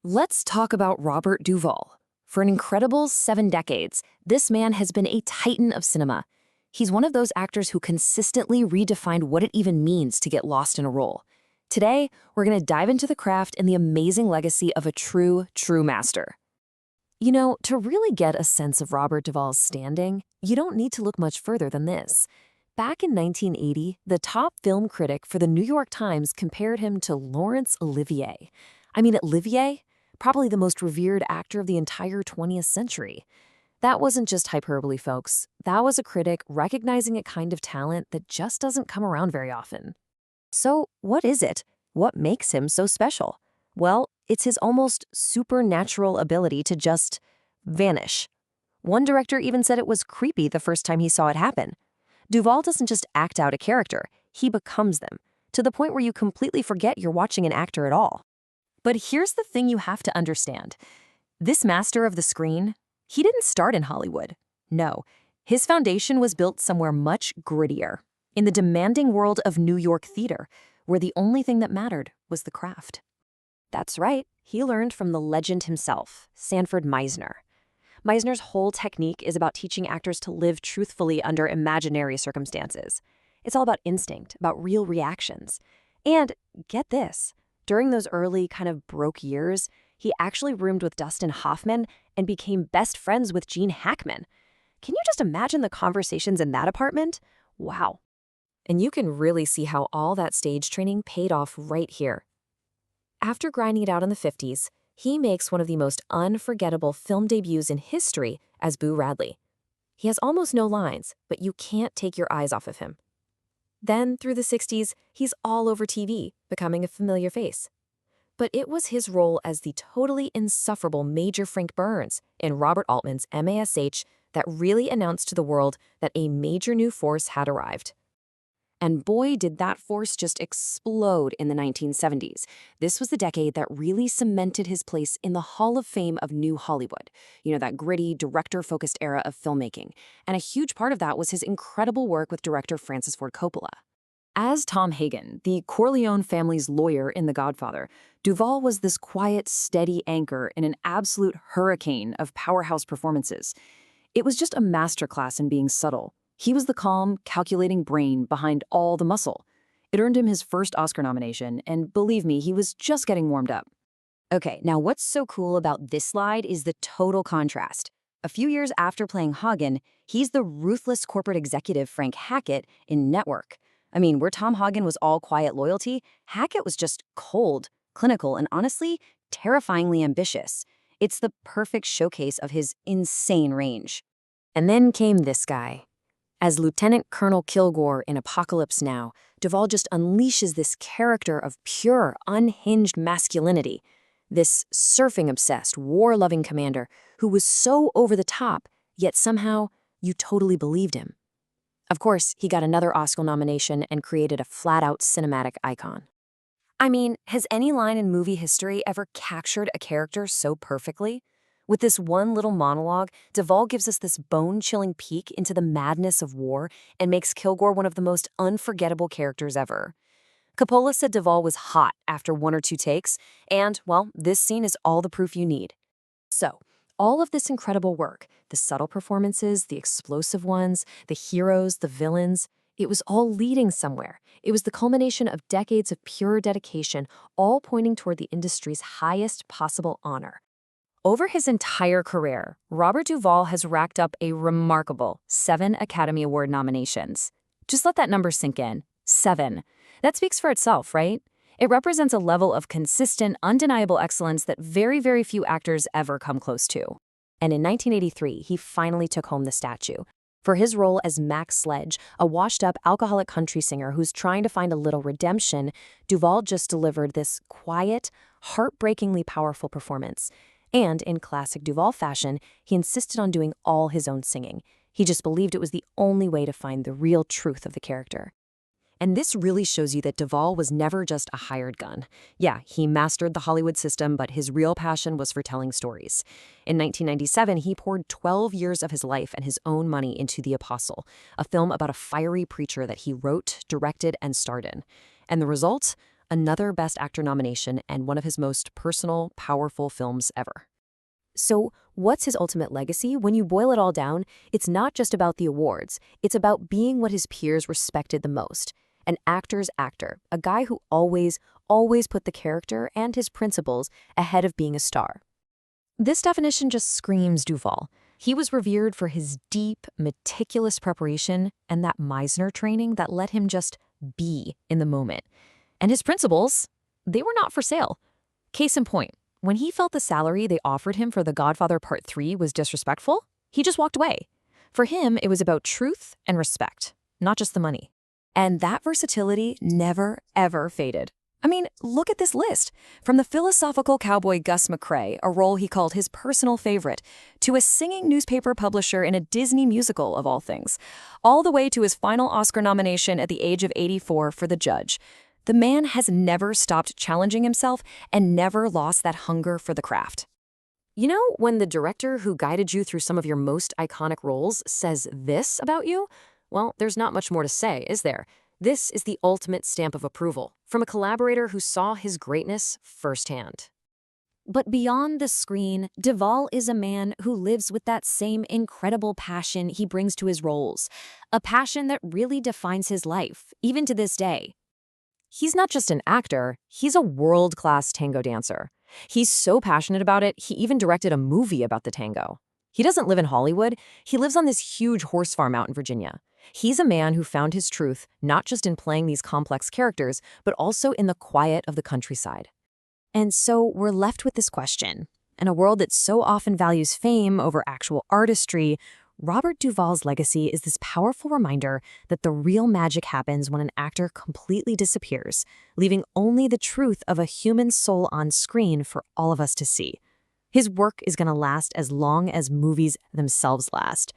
Let's talk about Robert Duvall. For an incredible 7 decades, this man has been a titan of cinema. He's one of those actors who consistently redefined what it even means to get lost in a role. Today, we're going to dive into the craft and the amazing legacy of a true master. You know, to really get a sense of Robert Duvall's standing, you don't need to look much further than this. Back in 1980, the top film critic for the New York Times compared him to Laurence Olivier. Olivier? Probably the most revered actor of the entire 20th century. That wasn't just hyperbole, folks. That was a critic recognizing a kind of talent that just doesn't come around very often. So, what is it? What makes him so special? Well, it's his almost supernatural ability to just vanish. One director even said it was creepy the first time he saw it happen. Duvall doesn't just act out a character, he becomes them, to the point where you completely forget you're watching an actor at all. But here's the thing you have to understand. This master of the screen, he didn't start in Hollywood. No, his foundation was built somewhere much grittier, in the demanding world of New York theater, where the only thing that mattered was the craft. That's right, he learned from the legend himself, Sanford Meisner. Meisner's whole technique is about teaching actors to live truthfully under imaginary circumstances. It's all about instinct, about real reactions. And get this, during those early kind of broke years, he actually roomed with Dustin Hoffman and became best friends with Gene Hackman. Can you just imagine the conversations in that apartment? Wow. And you can really see how all that stage training paid off right here. After grinding it out in the 50s, he makes one of the most unforgettable film debuts in history as Boo Radley. He has almost no lines, but you can't take your eyes off of him. Then, through the 60s, he's all over TV, becoming a familiar face. But it was his role as the totally insufferable Major Frank Burns in Robert Altman's MASH that really announced to the world that a major new force had arrived. And boy, did that force just explode in the 1970s. This was the decade that really cemented his place in the Hall of Fame of New Hollywood. You know, that gritty, director-focused era of filmmaking. And a huge part of that was his incredible work with director Francis Ford Coppola. As Tom Hagen, the Corleone family's lawyer in The Godfather, Duvall was this quiet, steady anchor in an absolute hurricane of powerhouse performances. It was just a masterclass in being subtle. He was the calm, calculating brain behind all the muscle. It earned him his first Oscar nomination, and believe me, he was just getting warmed up. Okay, now what's so cool about this slide is the total contrast. A few years after playing Hagen, he's the ruthless corporate executive Frank Hackett in Network. Where Tom Hagen was all quiet loyalty, Hackett was just cold, clinical, and honestly, terrifyingly ambitious. It's the perfect showcase of his insane range. And then came this guy. As Lieutenant Colonel Kilgore in Apocalypse Now, Duvall just unleashes this character of pure, unhinged masculinity. This surfing-obsessed, war-loving commander who was so over the top, yet somehow you totally believed him. Of course, he got another Oscar nomination and created a flat-out cinematic icon. Has any line in movie history ever captured a character so perfectly? With this one little monologue, Duvall gives us this bone-chilling peek into the madness of war and makes Kilgore one of the most unforgettable characters ever. Coppola said Duvall was hot after 1 or 2 takes, and, well, this scene is all the proof you need. So, all of this incredible work, the subtle performances, the explosive ones, the heroes, the villains, it was all leading somewhere. It was the culmination of decades of pure dedication, all pointing toward the industry's highest possible honor. Over his entire career, Robert Duvall has racked up a remarkable 7 Academy Award nominations. Just let that number sink in. 7. That speaks for itself, right? It represents a level of consistent, undeniable excellence that very, very few actors ever come close to. And in 1983, he finally took home the statue. For his role as Max Sledge, a washed-up alcoholic country singer who's trying to find a little redemption, Duvall just delivered this quiet, heartbreakingly powerful performance. And in classic Duvall fashion, he insisted on doing all his own singing. He just believed it was the only way to find the real truth of the character. And this really shows you that Duvall was never just a hired gun. Yeah, he mastered the Hollywood system, but his real passion was for telling stories. In 1997, he poured 12 years of his life and his own money into The Apostle, a film about a fiery preacher that he wrote, directed, and starred in. And the result? another Best Actor nomination, and one of his most personal, powerful films ever. So, what's his ultimate legacy? When you boil it all down, it's not just about the awards. It's about being what his peers respected the most. An actor's actor, a guy who always put the character and his principles ahead of being a star. This definition just screams Duvall. He was revered for his deep, meticulous preparation and that Meisner training that let him just be in the moment. And his principles, they were not for sale. Case in point, when he felt the salary they offered him for The Godfather Part 3 was disrespectful, he just walked away. For him, it was about truth and respect, not just the money. And that versatility never, ever faded. I mean, look at this list. From the philosophical cowboy Gus McCrae, a role he called his personal favorite, to a singing newspaper publisher in a Disney musical, of all things, all the way to his final Oscar nomination at the age of 84 for The Judge. The man has never stopped challenging himself and never lost that hunger for the craft. You know, when the director who guided you through some of your most iconic roles says this about you, well, there's not much more to say, is there? This is the ultimate stamp of approval from a collaborator who saw his greatness firsthand. But beyond the screen, Duvall is a man who lives with that same incredible passion he brings to his roles, a passion that really defines his life, even to this day. He's not just an actor, he's a world-class tango dancer. He's so passionate about it, he even directed a movie about the tango. He doesn't live in Hollywood, he lives on this huge horse farm out in Virginia. He's a man who found his truth not just in playing these complex characters, but also in the quiet of the countryside. And so we're left with this question. In a world that so often values fame over actual artistry, Robert Duvall's legacy is this powerful reminder that the real magic happens when an actor completely disappears, leaving only the truth of a human soul on screen for all of us to see. His work is going to last as long as movies themselves last.